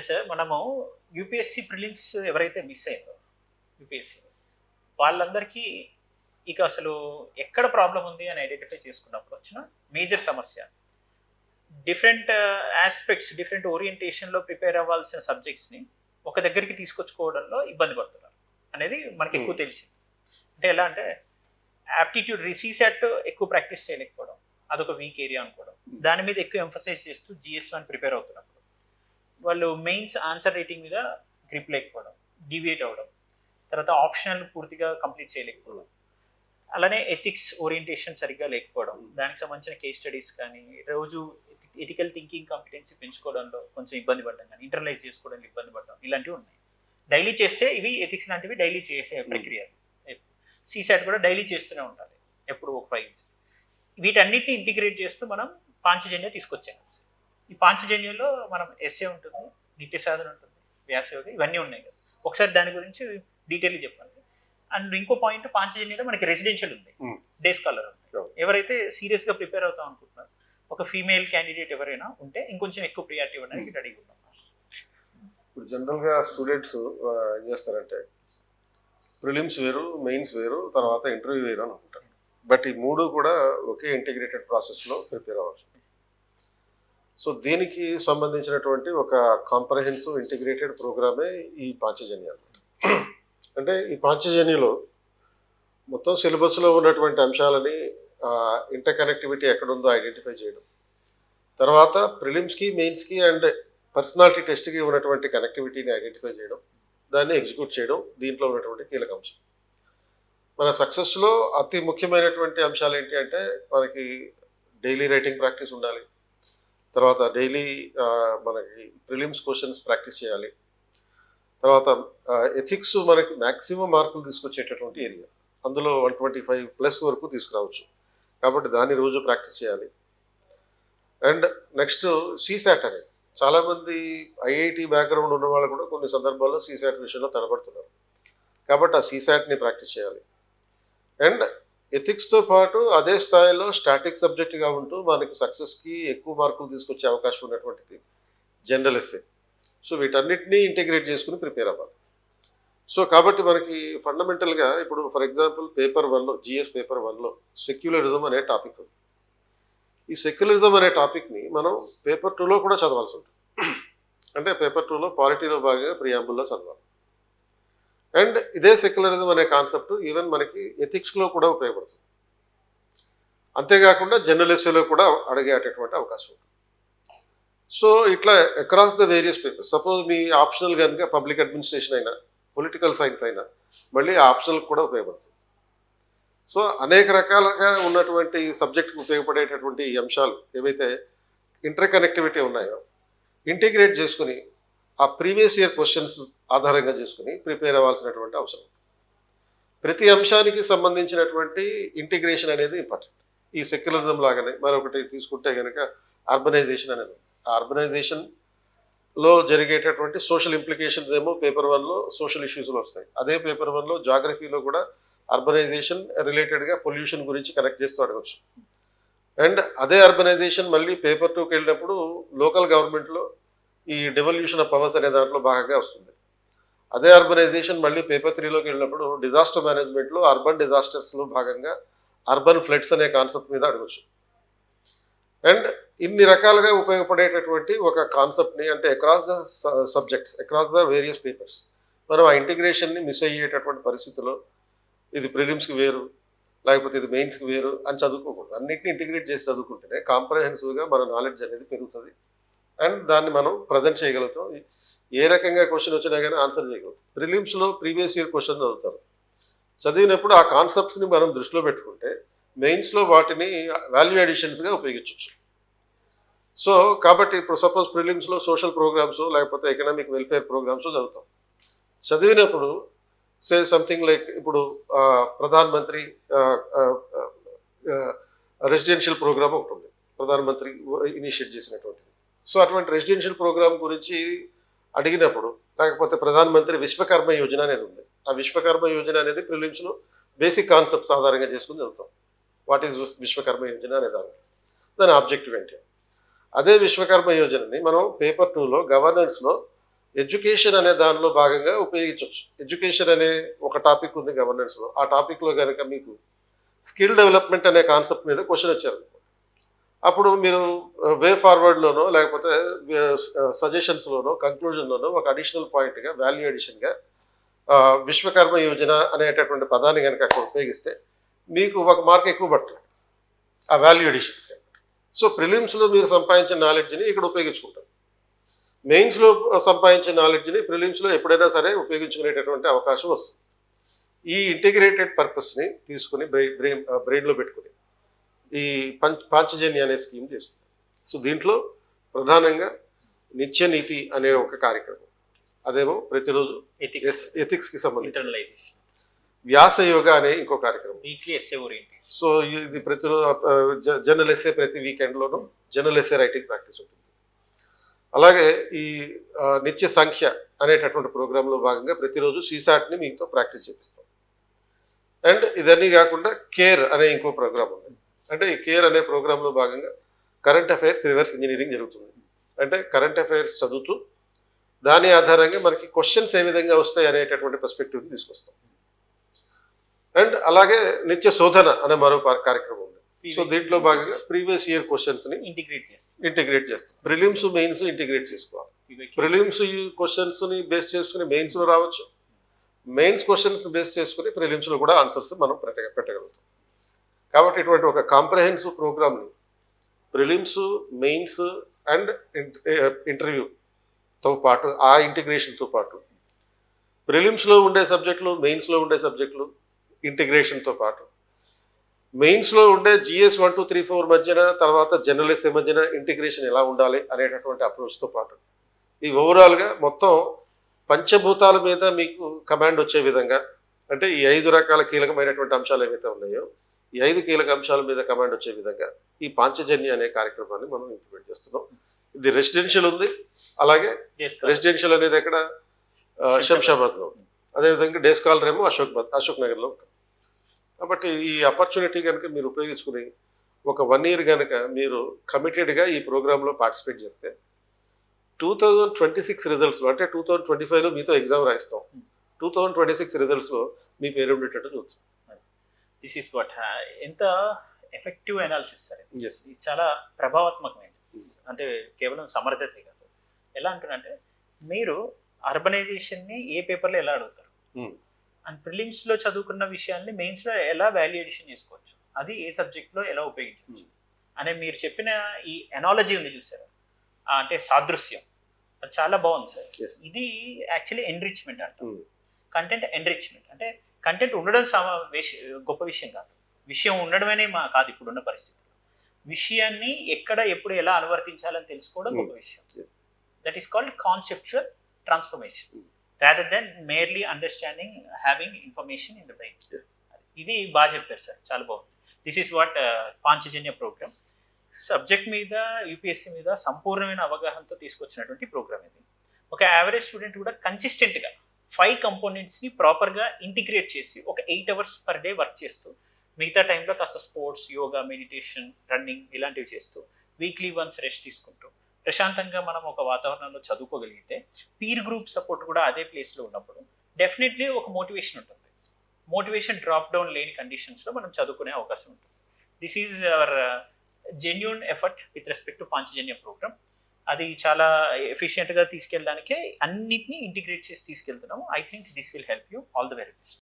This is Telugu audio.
సార్ మనము యూపీఎస్సీ ప్రిలిమ్స్ ఎవరైతే మిస్ అయ్యారో యూపీఎస్సీ వాళ్ళందరికీ ఇక అసలు ఎక్కడ ప్రాబ్లం ఉంది అని ఐడెంటిఫై చేసుకున్నప్పుడు వచ్చిన మేజర్ సమస్య డిఫరెంట్ ఆస్పెక్ట్స్ డిఫరెంట్ ఓరియంటేషన్లో ప్రిపేర్ అవ్వాల్సిన సబ్జెక్ట్స్ని ఒక దగ్గరికి తీసుకొచ్చుకోవడంలో ఇబ్బంది పడుతున్నారు అనేది మనకి ఎక్కువ తెలిసింది. అంటే ఎలా అంటే యాప్టిట్యూడ్ రీసీసెట్ ఎక్కువ ప్రాక్టీస్ చేయలేకపోవడం అదొక వీక్ ఏరియా అనుకోవడం, దాని మీద ఎక్కువ ఎంఫసైజ్ చేస్తూ GS1 ప్రిపేర్ అవుతున్నప్పుడు వాళ్ళు మెయిన్స్ ఆన్సర్ రేటింగ్ మీద గ్రిప్ లేకపోవడం, డీవియేట్ అవ్వడం, తర్వాత ఆప్షనల్ పూర్తిగా కంప్లీట్ చేయలేకపోవడం, అలానే ఎథిక్స్ ఓరియంటేషన్ సరిగ్గా లేకపోవడం, దానికి సంబంధించిన కేస్ స్టడీస్ కానీ రోజు ఎథికల్ థింకింగ్ కాంపిటెన్సీ పెంచుకోవడంలో కొంచెం ఇబ్బంది పడడం కానీ ఇంటర్నలైజ్ చేసుకోవడానికి ఇబ్బంది పడడం ఇలాంటివి ఉన్నాయి. డైలీ చేస్తే ఇవి ఎథిక్స్ లాంటివి డైలీ చేసే ప్రక్రియ. సీసాట్ కూడా డైలీ చేస్తూనే ఉండాలి ఎప్పుడు ఒక 5. వీటన్నిటిని ఇంటిగ్రేట్ చేస్తూ మనం పాంచజన్య తీసుకొచ్చాం. ఈ పాంచజన్యంలో మనం ఎస్ఏ ఉంటుంది, నిత్య సాధన ఉంటుంది, వ్యాసయోగ ఇవన్నీ ఉన్నాయి కదా. ఒకసారి దాని గురించి డీటెయిల్ చెప్పండి. అండ్ ఇంకో పాయింట్ పాంచజన్యలో మనకి రెసిడెన్షియల్ ఉంది, డే స్కాలర్ ఉంది. ఎవరైతే సీరియస్గా ప్రిపేర్ అవుతాం అనుకుంటున్నారు ఒక ఫీమేల్ క్యాండిడేట్ ఎవరైనా ఉంటే ఇంకొంచెం ఎక్కువ ప్రియారిటీ ఇవ్వడానికి రెడీగా ఉన్నాం. ఇప్పుడు జనరల్గా స్టూడెంట్స్ ఏం చేస్తారంటే ప్రిలిమ్స్ వేరు, మెయిన్స్ వేరు, తర్వాత ఇంటర్వ్యూ వేరు అని అనుకుంటారు. బట్ ఈ మూడు కూడా ఒకే ఇంటిగ్రేటెడ్ ప్రాసెస్లో ప్రిపేర్ అవ్వచ్చు. సో దీనికి సంబంధించినటువంటి ఒక కాంప్రహెన్సివ్ ఇంటిగ్రేటెడ్ ప్రోగ్రామే ఈ పాంచజన్య అనమాట. అంటే ఈ పాంచజన్యలో మొత్తం సిలబస్లో ఉన్నటువంటి అంశాలని ఇంటర్ కనెక్టివిటీ ఎక్కడుందో ఐడెంటిఫై చేయడం, తర్వాత ప్రిలిమ్స్కి, మెయిన్స్కి అండ్ పర్సనాలిటీ టెస్ట్కి ఉన్నటువంటి కనెక్టివిటీని ఐడెంటిఫై చేయడం, దాన్ని ఎగ్జిక్యూట్ చేయడం దీంట్లో ఉన్నటువంటి కీలక అంశం. మన సక్సెస్లో అతి ముఖ్యమైనటువంటి అంశాలు ఏంటి అంటే మనకి డైలీ రైటింగ్ ప్రాక్టీస్ ఉండాలి, తర్వాత డైలీ మనకి ప్రిలిమ్స్ క్వశ్చన్స్ ప్రాక్టీస్ చేయాలి, తర్వాత ఎథిక్స్ మనకి మ్యాక్సిమం మార్కులు తీసుకొచ్చేటటువంటి ఏరియా, అందులో 125+ వరకు తీసుకురావచ్చు కాబట్టి దాన్ని రోజు ప్రాక్టీస్ చేయాలి. అండ్ నెక్స్ట్ సీసాట్ అనేది చాలామంది ఐఐటి బ్యాక్గ్రౌండ్ ఉన్న వాళ్ళు కూడా కొన్ని సందర్భాల్లో సీసాట్ విషయంలో తడబడుతున్నారు కాబట్టి ఆ సీసాట్ని ప్రాక్టీస్ చేయాలి. అండ్ ఎథిక్స్తో పాటు అదే స్థాయిలో స్టాటిక్ సబ్జెక్ట్గా ఉంటూ మనకి సక్సెస్కి ఎక్కువ మార్కులు తీసుకొచ్చే అవకాశం ఉన్నటువంటిది జనరల్ ఎస్సే. సో వీటన్నిటినీ ఇంటిగ్రేట్ చేసుకుని ప్రిపేర్ అవ్వాలి. సో కాబట్టి మనకి ఫండమెంటల్గా ఇప్పుడు ఫర్ ఎగ్జాంపుల్ పేపర్ 1లో GS పేపర్ 1లో సెక్యులరిజం అనే టాపిక్ ఉంది. ఈ సెక్యులరిజం అనే టాపిక్ని మనం పేపర్ 2లో కూడా చదవాల్సి ఉంటుంది. అంటే పేపర్ 2లో పాలిటీలో భాగంగా ప్రియాంబుల్లో చదవాలి. అండ్ ఇదే సెక్యులరిజం అనే కాన్సెప్ట్ ఈవెన్ మనకి ఎథిక్స్లో కూడా ఉపయోగపడుతుంది. అంతేకాకుండా జనరల్ ఎస్సేలో కూడా అడిగేటటువంటి అవకాశం ఉంటుంది. సో ఇట్లా across the various papers, suppose me optional కనుక పబ్లిక్ అడ్మినిస్ట్రేషన్ అయినా పొలిటికల్ సైన్స్ అయినా మళ్ళీ ఆప్షనల్ కూడా ఉపయోగపడుతుంది. సో అనేక రకాలుగా ఉన్నటువంటి సబ్జెక్ట్కి ఉపయోగపడేటటువంటి అంశాలు ఏవైతే ఇంటర్ కనెక్టివిటీ ఉన్నాయో ఇంటిగ్రేట్ చేసుకుని ఆ ప్రీవియస్ ఇయర్ క్వశ్చన్స్ ఆధారంగా చేసుకుని ప్రిపేర్ అవ్వాల్సినటువంటి అవసరం. ప్రతి అంశానికి సంబంధించినటువంటి ఇంటిగ్రేషన్ అనేది ఇంపార్టెంట్. ఈ సెక్యులరిజం లాగానే మరొకటి తీసుకుంటే కనుక అర్బనైజేషన్ అనేది, ఆ అర్బనైజేషన్లో జరిగేటటువంటి సోషల్ ఇంప్లికేషన్స్ ఏమో పేపర్ 1లో సోషల్ ఇష్యూస్లో వస్తాయి. అదే పేపర్ 1లో జాగ్రఫీలో కూడా అర్బనైజేషన్ రిలేటెడ్గా పొల్యూషన్ గురించి కనెక్ట్ చేస్తూ అడగచ్చు. అండ్ అదే అర్బనైజేషన్ మళ్ళీ పేపర్ 2కి వెళ్ళినప్పుడు లోకల్ గవర్నమెంట్లో ఈ డెవల్యూషన్ ఆఫ్ పవర్స్ అనే దాంట్లో భాగంగా వస్తుంది. అదే అర్బనైజేషన్ మళ్ళీ పేపర్ 3లోకి వెళ్ళినప్పుడు డిజాస్టర్ మేనేజ్మెంట్లో అర్బన్ డిజాస్టర్స్లో భాగంగా అర్బన్ ఫ్లడ్స్ అనే కాన్సెప్ట్ మీద అడగచ్చు. అండ్ ఇన్ని రకాలుగా ఉపయోగపడేటటువంటి ఒక కాన్సెప్ట్ని అంటే across the subjects, across the various papers మనం ఆ ఇంటిగ్రేషన్ని మిస్ అయ్యేటటువంటి పరిస్థితుల్లో ఇది ప్రిలిమ్స్కి వేరు లేకపోతే ఇది మెయిన్స్కి వేరు అని చదువుకోకూడదు. అన్నింటినీ ఇంటిగ్రేట్ చేసి చదువుకుంటేనే కాంప్రహెన్సివ్గా మన నాలెడ్జ్ అనేది పెరుగుతుంది. అండ్ దాన్ని మనం ప్రజెంట్ చేయగలుగుతాం. ఏ రకంగా క్వశ్చన్ వచ్చినా కానీ ఆన్సర్ చేయగలుగుతాం. ప్రిలిమ్స్లో ప్రీవియస్ ఇయర్ క్వశ్చన్ చదువుతారు, చదివినప్పుడు ఆ కాన్సెప్ట్స్ని మనం దృష్టిలో పెట్టుకుంటే మెయిన్స్లో వాటిని వాల్యూ అడిషన్స్గా ఉపయోగించవచ్చు. సో కాబట్టి ఇప్పుడు సపోజ్ ప్రిలిమ్స్లో సోషల్ ప్రోగ్రామ్స్ లేకపోతే ఎకనామిక్ వెల్ఫేర్ ప్రోగ్రామ్స్ చదువుతాం. చదివినప్పుడు సే సంథింగ్ లైక్ ఇప్పుడు ప్రధాన్ మంత్రి రెసిడెన్షియల్ ప్రోగ్రామ్ ఒకటి ఉంది, ప్రధానమంత్రి ఇనిషియేట్ చేసినటువంటిది. సో అటువంటి రెసిడెన్షియల్ ప్రోగ్రామ్ గురించి అడిగినప్పుడు లేకపోతే ప్రధానమంత్రి విశ్వకర్మ యోజన అనేది ఉంది. ఆ విశ్వకర్మ యోజన అనేది ప్రిలిమ్స్లో బేసిక్ కాన్సెప్ట్స్ ఆధారంగా చేసుకుని చదువుతాం. వాట్ ఈజ్ విశ్వకర్మ యోజన అనే దాని ఆబ్జెక్టివ్ ఏంటి. అదే విశ్వకర్మ యోజనని మనం పేపర్ 2లో గవర్నెన్స్లో ఎడ్యుకేషన్ అనే దానిలో భాగంగా ఉపయోగించవచ్చు. ఎడ్యుకేషన్ అనే ఒక టాపిక్ ఉంది గవర్నెన్స్లో. ఆ టాపిక్లో కనుక మీకు స్కిల్ డెవలప్మెంట్ అనే కాన్సెప్ట్ మీద క్వశ్చన్ వచ్చారు. అప్పుడు మీరు వే ఫార్వర్డ్లోనో లేకపోతే సజెషన్స్లోనో కంక్లూజన్లోనో ఒక అడిషనల్ పాయింట్గా వాల్యూ అడిషన్గా విశ్వకర్మ యోజన అనేటటువంటి పదాన్ని కనుక అక్కడ ఉపయోగిస్తే మీకు ఒక మార్క్ ఎక్కువ పడుతుంది ఆ వాల్యూ అడిషన్స్ కనుక. సో ప్రిలిమ్స్లో మీరు సంపాదించిన నాలెడ్జ్ని ఇక్కడ ఉపయోగించుకుంటారు. మెయిన్స్లో సంపాదించిన నాలెడ్జ్ని ప్రిలిమ్స్లో ఎప్పుడైనా సరే ఉపయోగించుకునేటటువంటి అవకాశం వస్తుంది. ఈ ఇంటిగ్రేటెడ్ పర్పస్ని తీసుకుని బ్రెయిన్లో పెట్టుకుని ఈ పాంచజన్య అనే స్కీమ్ చేస్తుంది. సో దీంట్లో ప్రధానంగా నిత్య నీతి అనే ఒక కార్యక్రమం, అదేమో ప్రతిరోజు ఎథిక్స్కి సంబంధించి. ఇంటర్నలైజేషన్, వ్యాస యోగ అనే ఇంకో కార్యక్రమం. Weekly essay oriented. సో ఇది ప్రతిరోజు జర్నల్ ఎస్సే ప్రతి వీకెండ్లోనూ జర్నల్ ఎస్సే రైటింగ్ ప్రాక్టీస్ ఉంటుంది. అలాగే ఈ నిత్య సంఖ్య అనేటటువంటి ప్రోగ్రాంలో భాగంగా ప్రతిరోజు సీసాట్ని మీతో ప్రాక్టీస్ చేపిస్తాం. అండ్ ఇదన్నీ కాకుండా కేర్ అనే ఇంకో ప్రోగ్రామ్ ఉంది. అంటే ఈ కేర్ అనే ప్రోగ్రాంలో భాగంగా కరెంట్ అఫైర్స్ రివర్స్ ఇంజనీరింగ్ జరుగుతుంది. అంటే కరెంట్ అఫైర్స్ చదువుతూ దాని ఆధారంగా మనకి క్వశ్చన్స్ ఏ విధంగా వస్తాయి అనేటటువంటి పర్స్పెక్టివ్ని తీసుకొస్తాం. అండ్ అలాగే నిత్య శోధన అనే మరో కార్యక్రమం ఉంది. సో దీంట్లో భాగంగా ప్రీవియస్ ఇయర్ క్వశ్చన్స్ని ఇంటిగ్రేట్ చేస్తాం. ప్రిలిమ్స్ మెయిన్స్ ఇంటిగ్రేట్ చేసుకోవాలి. ప్రిలిమ్స్ క్వశ్చన్స్ని బేస్ చేసుకుని మెయిన్స్లో రావచ్చు, మెయిన్స్ క్వశ్చన్స్ని బేస్ చేసుకుని ప్రిలిమ్స్లో కూడా ఆన్సర్స్ మనం పెట్టగలుగుతాం. కాబట్టి ఇటువంటి ఒక కాంప్రహెన్సివ్ ప్రోగ్రామ్ని ప్రిలిమ్స్, మెయిన్స్ అండ్ ఇంటర్వ్యూతో పాటు ఆ ఇంటిగ్రేషన్తో పాటు ప్రిలిమ్స్లో ఉండే సబ్జెక్టులు, మెయిన్స్లో ఉండే సబ్జెక్టులు ఇంటిగ్రేషన్తో పాటు మెయిన్స్లో ఉండే GS 1, 2, 3, 4 మధ్యన, తర్వాత జనరల్ ఎస్సే మధ్యన ఇంటిగ్రేషన్ ఎలా ఉండాలి అనేటటువంటి అప్రోచ్తో పాటు ఈ ఓవరాల్గా మొత్తం పంచభూతాల మీద మీకు కమాండ్ వచ్చే విధంగా, అంటే ఈ 5 రకాల కీలకమైనటువంటి అంశాలు ఏవైతే ఉన్నాయో ఈ 5 కీలక అంశాల మీద కమాండ్ వచ్చే విధంగా ఈ పాంచజన్య అనే కార్యక్రమాన్ని మనం ఇంప్లిమెంట్ చేస్తున్నాం. ఇది రెసిడెన్షియల్ ఉంది. అలాగే రెసిడెన్షియల్ అనేది ఎక్కడ శంషాబాద్లో, అదేవిధంగా డే స్కాలర్ ఏమో అశోక్ నగర్లో ఉంటుంది. కాబట్టి ఈ ఆపర్చునిటీ కనుక మీరు ఉపయోగించుకుని ఒక 1 year కనుక మీరు కమిటెడ్గా ఈ ప్రోగ్రాంలో పార్టిసిపేట్ చేస్తే 2026 రిజల్ట్స్లో, అంటే 2025లో మీతో ఎగ్జామ్ రాయిస్తాం, 2026 రిజల్ట్స్లో మీ పేరు ఉండేటట్టు చూస్తాం. దిస్ ఈస్ వాట్ ఎంత ఎఫెక్టివ్ అనాలిసిస్ సార్. Yes. ఇది చాలా ప్రభావత్మకమైనది. అంటే కేవలం సమర్థతే కాదు. ఎలా అంటున్నంటే మీరు అర్బనైజేషన్ని ఏ పేపర్లో ఎలా అడుగుతారు, అండ్ ప్రిలిమ్స్లో చదువుకున్న విషయాన్ని మెయిన్స్లో ఎలా వాల్యూ ఎడిషన్ చేసుకోవచ్చు, అది ఏ సబ్జెక్ట్లో ఎలా ఉపయోగించవచ్చు అనే మీరు చెప్పిన ఈ ఎనాలజీ ఉంది చూసారా, అంటే సాదృశ్యం, అది చాలా బాగుంది సార్. Yes. ఇది యాక్చువల్లీ ఎన్రిచ్మెంట్ అంటాం. కంటెంట్ ఎన్రిచ్మెంట్ అంటే కంటెంట్ ఉండడం గొప్ప విషయం కాదు, విషయం ఉండడమనే కాదు ఇప్పుడున్న పరిస్థితుల్లో. విషయాన్ని ఎక్కడ ఎప్పుడు ఎలా అనువర్తించాలని తెలుసుకోవడం గొప్ప విషయం. That is called conceptual transformation rather than merely understanding having information in the brain. ఇది బాగా చెప్పారు సార్, చాలా బాగుంది. This is what Panchajanya program. Subject మీద, యూపీఎస్సీ మీద సంపూర్ణమైన అవగాహనతో తీసుకొచ్చినటువంటి ప్రోగ్రామ్ ఇది. ఒక యావరేజ్ స్టూడెంట్ కూడా కన్సిస్టెంట్గా 5 కంపోనెంట్స్ని ప్రాపర్గా ఇంటిగ్రేట్ చేసి ఒక 8 hours per day వర్క్ చేస్తూ, మిగతా టైంలో కాస్త స్పోర్ట్స్, యోగా, మెడిటేషన్, రన్నింగ్ ఇలాంటివి చేస్తూ, వీక్లీ వన్స్ రెస్ట్ తీసుకుంటూ ప్రశాంతంగా మనం ఒక వాతావరణంలో చదువుకోగలిగితే, పీర్ గ్రూప్ సపోర్ట్ కూడా అదే ప్లేస్లో ఉన్నప్పుడు డెఫినెట్లీ ఒక మోటివేషన్ ఉంటుంది. మోటివేషన్ డ్రాప్ డౌన్ లేని కండిషన్స్లో మనం చదువుకునే అవకాశం ఉంటుంది. This is our genuine effort with respect to Panchajanya programme. అది చాలా ఎఫిషియెంట్గా తీసుకెళ్ళడానికే అన్నిటినీ ఇంటిగ్రేట్ చేసి తీసుకెళ్తున్నాము. I think this will help you. All the very best.